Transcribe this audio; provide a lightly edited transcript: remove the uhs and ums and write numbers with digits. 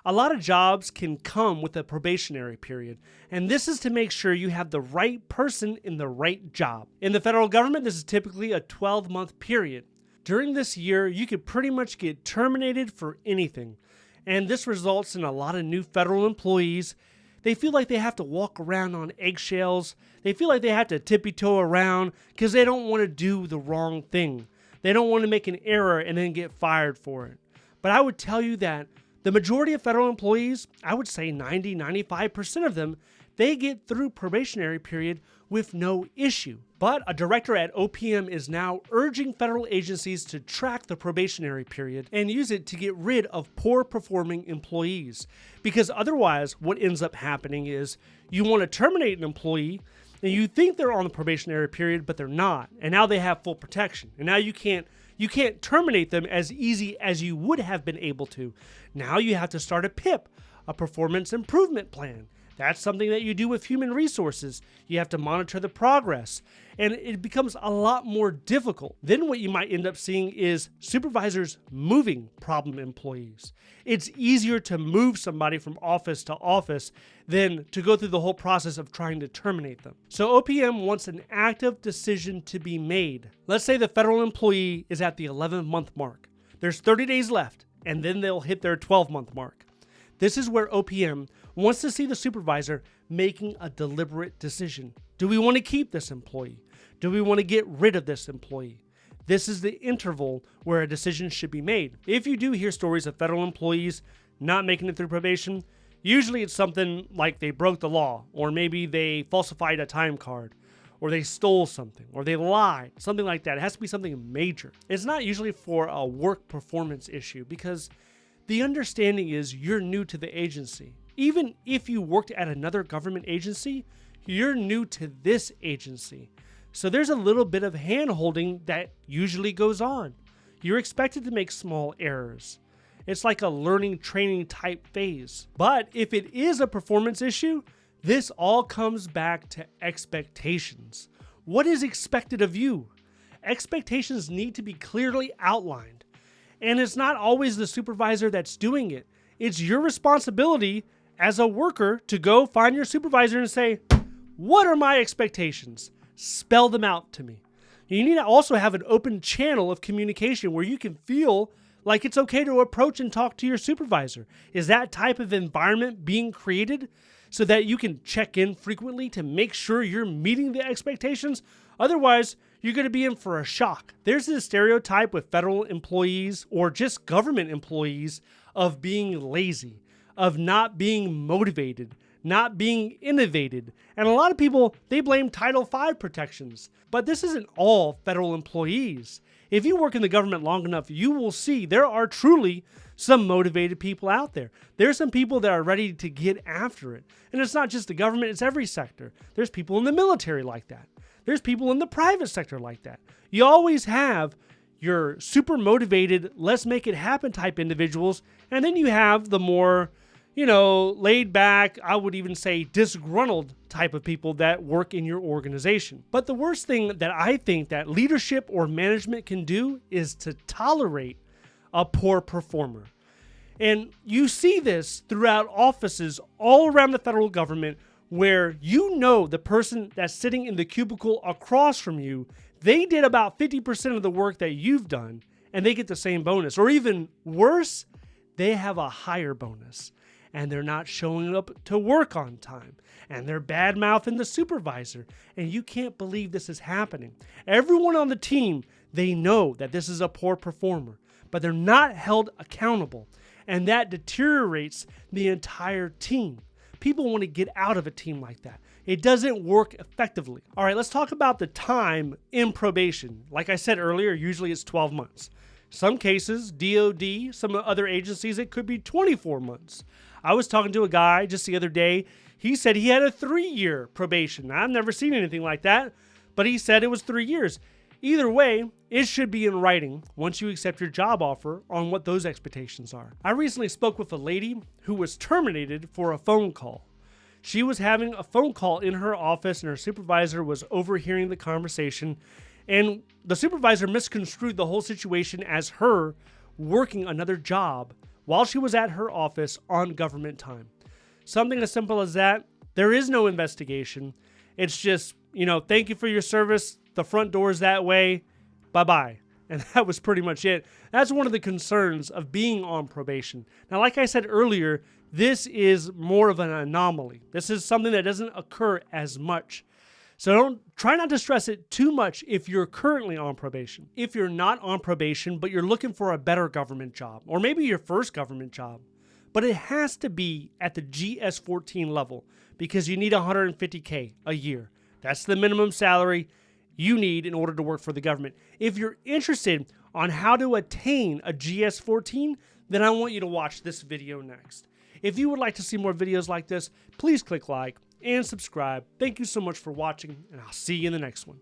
A lot of jobs can come with a probationary period, and this is to make sure you have the right person in the right job. In the federal government, this is typically a 12-month period. During this year, you could pretty much get terminated for anything, and this results in a lot of new federal employees. They feel like they have to walk around on eggshells. They feel like they have to tippy-toe around because they don't want to do the wrong thing. They don't want to make an error and then get fired for it. But I would tell you that the majority of federal employees, I would say 90-95% of them, they get through probationary period with no issue. But a director at OPM is now urging federal agencies to track the probationary period and use it to get rid of poor performing employees. Because otherwise, what ends up happening is you want to terminate an employee and you think they're on the probationary period, but they're not. And now they have full protection. And now you can't terminate them as easy as you would have been able to. Now you have to start a PIP, a performance improvement plan. That's something that you do with human resources. You have to monitor the progress, and it becomes a lot more difficult. Then what you might end up seeing is supervisors moving problem employees. It's easier to move somebody from office to office than to go through the whole process of trying to terminate them. So OPM wants an active decision to be made. Let's say the federal employee is at the 11-month mark. There's 30 days left, and then they'll hit their 12-month mark. This is where OPM wants to see the supervisor making a deliberate decision. Do we want to keep this employee? Do we want to get rid of this employee? This is the interval where a decision should be made. If you do hear stories of federal employees not making it through probation, usually it's something like they broke the law, or maybe they falsified a time card, or they stole something, or they lied, something like that. It has to be something major. It's not usually for a work performance issue because the understanding is you're new to the agency. Even if you worked at another government agency, you're new to this agency. So there's a little bit of hand-holding that usually goes on. You're expected to make small errors. It's like a learning training type phase. But if it is a performance issue, this all comes back to expectations. What is expected of you? Expectations need to be clearly outlined. And it's not always the supervisor that's doing it. It's your responsibility as a worker to go find your supervisor and say, what are my expectations? Spell them out to me. You need to also have an open channel of communication where you can feel like it's okay to approach and talk to your supervisor. Is that type of environment being created so that you can check in frequently to make sure you're meeting the expectations? Otherwise, you're going to be in for a shock. There's this stereotype with federal employees or just government employees of being lazy, of not being motivated, not being innovated. And a lot of people, they blame Title V protections. But this isn't all federal employees. If you work in the government long enough, you will see there are truly some motivated people out there. There's some people that are ready to get after it. And it's not just the government, it's every sector. There's people in the military like that. There's people in the private sector like that. You always have your super motivated, let's make it happen type individuals. And then you have the more, laid back, I would even say disgruntled type of people that work in your organization. But the worst thing that I think that leadership or management can do is to tolerate a poor performer. And you see this throughout offices all around the federal government where the person that's sitting in the cubicle across from you, they did about 50% of the work that you've done and they get the same bonus. Or even worse, they have a higher bonus and they're not showing up to work on time and they're bad-mouthing the supervisor. And you can't believe this is happening. Everyone on the team, they know that this is a poor performer, but they're not held accountable. And that deteriorates the entire team. People want to get out of a team like that. It doesn't work effectively. All right, let's talk about the time in probation. Like I said earlier, usually it's 12 months. Some cases, DOD, some other agencies, it could be 24 months. I was talking to a guy just the other day. He said he had a 3-year probation. I've never seen anything like that, but he said it was 3 years. Either way, it should be in writing once you accept your job offer on what those expectations are. I recently spoke with a lady who was terminated for a phone call. She was having a phone call in her office and her supervisor was overhearing the conversation, and the supervisor misconstrued the whole situation as her working another job while she was at her office on government time. Something as simple as that. There is no investigation. It's just, thank you for your service. The front door is that way. Bye-bye. And that was pretty much it. That's one of the concerns of being on probation. Now, like I said earlier, this is more of an anomaly. This is something that doesn't occur as much. So try not to stress it too much if you're currently on probation. If you're not on probation, but you're looking for a better government job, or maybe your first government job, but it has to be at the GS-14 level because you need $150K a year. That's the minimum salary you need in order to work for the government. If you're interested on how to attain a GS-14, then I want you to watch this video next. If you would like to see more videos like this, please click like and subscribe. Thank you so much for watching, and I'll see you in the next one.